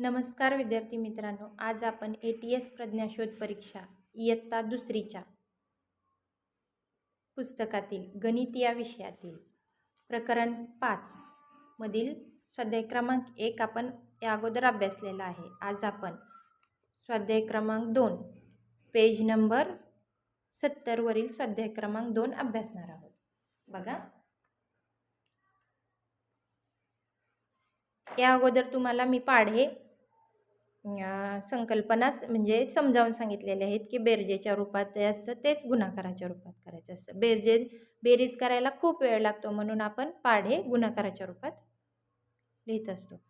नमस्कार विद्यार्थी मित्रांनो, आज आपण ATS प्रज्ञाशोध परीक्षा इयत्ता दुसरीच्या पुस्तकातील गणित या विषयातील प्रकरण 5 मधील स्वाध्याय क्रमांक 1 आपण या अगोदर अभ्यासलेला आहे. आज आपण स्वाध्याय क्रमांक 2 पेज नंबर 70 वरील स्वाध्याय क्रमांक 2 अभ्यासणार आहोत. बघा, या अगोदर तुम्हाला मी पाढे संकल्पना म्हणजे समजावून सांगितलेले आहेत की बेरजेच्या रूपात ते असतं तेच गुणाकाराच्या रूपात करायचं असतं. बेरीज करायला खूप वेळ लागतो म्हणून आपण पाढे गुणाकाराच्या रूपात लिहित असतो.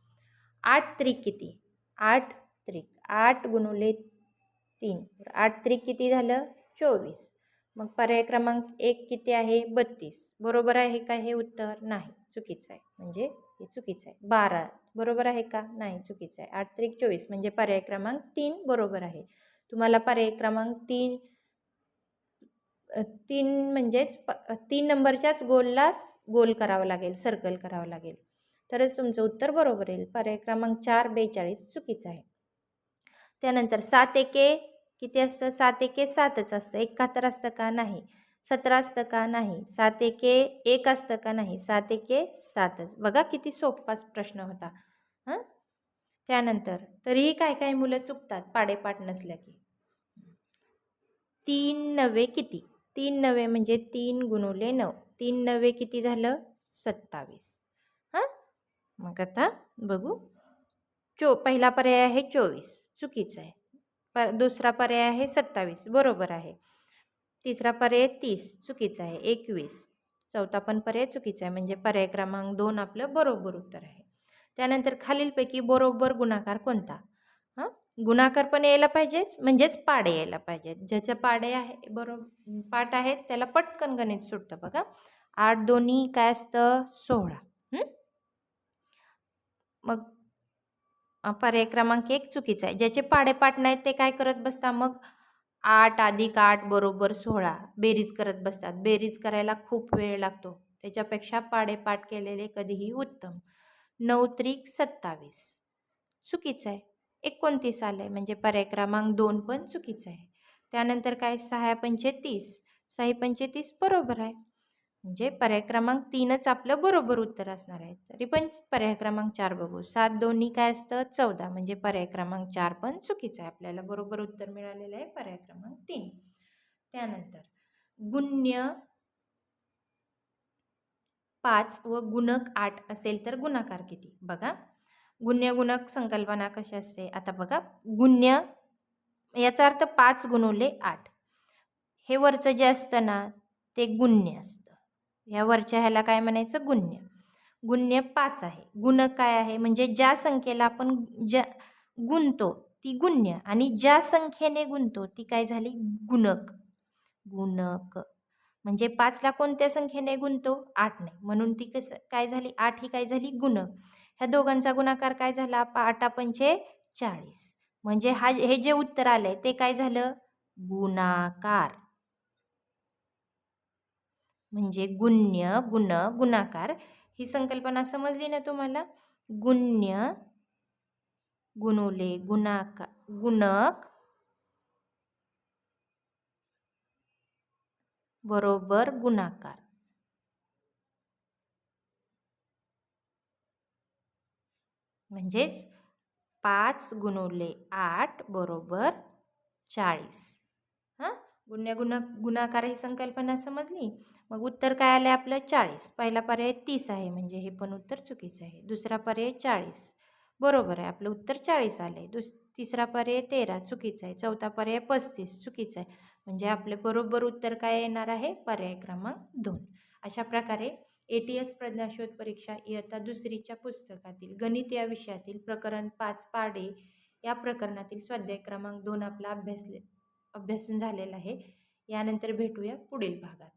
8 त्रिक किती? 8 त्रिक 8 गुणुले 3. 8 त्रिक किती झालं? 24. मग पर्याय क्रमांक 1 किती आहे? 32. बरोबर आहे का हे उत्तर? नाही, चुकीचं आहे. म्हणजे हे चुकीचं आहे. 12 बरोबर आहे का? नाही, चुकीचं आहे. 8 त्रिक 24 म्हणजे पर्याय क्रमांक 3 बरोबर आहे. तुम्हाला पर्याय क्रमांक 3 म्हणजेच 3 नंबरच्याच गोल करावं लागेल, सर्कल करावं लागेल, तरच तुमचं उत्तर बरोबर येईल. पर्याय क्रमांक 4 42 चुकीचं आहे. त्यानंतर 7 एके किती असतं? 7 एके 7च असतं. 71 असतं का? नाही. 17 असतं का? नाही. 7 एके 1 असतं का? नाही. 7 एके 7च. बघा किती सोपा प्रश्न होता. त्यानंतर तरीही काय मुलं चुकतात पाडेपाठ नसल्या की. 3 नवे किती? 3 नवे म्हणजे 3 गुणुले 9. 3 नवे किती झालं? 27. मग आता बघू. पहिला पर्याय आहे 24, चुकीचा आहे. दुसरा पर्याय आहे 27, बरोबर आहे. तिसरा पर्याय 30, चुकीचा आहे. 21, चौथा पण पर्याय चुकीचा आहे. म्हणजे पर्याय क्रमांक 2 आपलं बरोबर उत्तर आहे. त्यानंतर खालीलपैकी बरोबर गुणाकार कोणता? गुणाकार पण यायला पाहिजेच, म्हणजेच पाडे यायला पाहिजेत. ज्याचं पाडे आहे बरोबर पाठ आहेत त्याला पटकन गणित सुटतं. बघा, 8 दोन्ही काय असतं? 16. मग पर्याय क्रमांक 1 चुकीचा आहे. ज्याचे पाडेपाठ नाहीत ते काय करत बसतात? मग 8 अधिक 8 बरोबर 16 बेरीज करत बसतात. बेरीज करायला खूप वेळ लागतो. त्याच्यापेक्षा पाडेपाठ केलेले कधीही उत्तम. 9 त्रिक 27 चुकीचं आहे. 29 आलं आहे म्हणजे पर्याय क्रमांक 2 पण चुकीचं आहे. त्यानंतर काय? 6 पंचे 30. 6 पंचे 30 बरोबर आहे. म्हणजे पर्याय क्रमांक 3च आपलं बरोबर उत्तर असणार आहे. तरी पण पर्याय क्रमांक 4 बघू. 7 दोन्ही काय असतं? 14 म्हणजे पर्याय क्रमांक 4 पण चुकीचं आहे. आपल्याला बरोबर उत्तर मिळालेलं आहे पर्याय क्रमांक 3. त्यानंतर गुण्य 5 व गुणक 8 असेल तर गुणाकार किती? बघा, गुण्य गुणक संकल्पना कशी असते? आता बघा, गुण्य याचा अर्थ 5 गुणुले 8. हे वरचं जे असतं ना ते गुण्य असतं. या वरच्या ह्याला काय म्हणायचं? गुण्य. गुण्य 5 आहे. गुणक काय आहे? म्हणजे ज्या संख्येला आपण गुणतो ती गुण्य आणि ज्या संख्येने गुणतो ती काय झाली? गुणक. गुणक म्हणजे 5ला कोणत्या संख्येने गुणतो? 8ने. म्हणून ती काय झाली? 8 ही काय झाली? गुणक. ह्या दोघांचा गुणाकार काय झाला? 8 पंचे 40. म्हणजे हे जे उत्तर आलंय ते काय झालं? गुणाकार. म्हणजे गुण्य गुणाकार ही संकल्पना समजली ना तुम्हाला? गुण्य गुणुले गुणक बरोबर गुणाकार. म्हणजेच 5 गुणुले 8 बरोबर 40. गुण्य गुणाकार ही संकल्पना समजली. मग उत्तर काय आलं आपलं? 40. पहिला पर्याय 30 आहे म्हणजे हे पण उत्तर चुकीचं आहे. दुसरा पर्याय 40 बरोबर आहे. आपलं उत्तर 40 आलं आहे. तिसरा पर्याय 13 चुकीचं आहे. चौथा पर्याय 35 चुकीचं आहे. म्हणजे आपले बरोबर उत्तर काय येणार आहे? पर्याय क्रमांक 2. अशा प्रकारे ATS प्रज्ञाशोध परीक्षा इयत्ता दुसरीच्या पुस्तकातील गणित या विषयातील प्रकरण 5 पाढे या प्रकरणातील स्वाध्याय क्रमांक 2 आपला अभ्यासून झालेला आहे. यानंतर भेटूया पुढील भागात.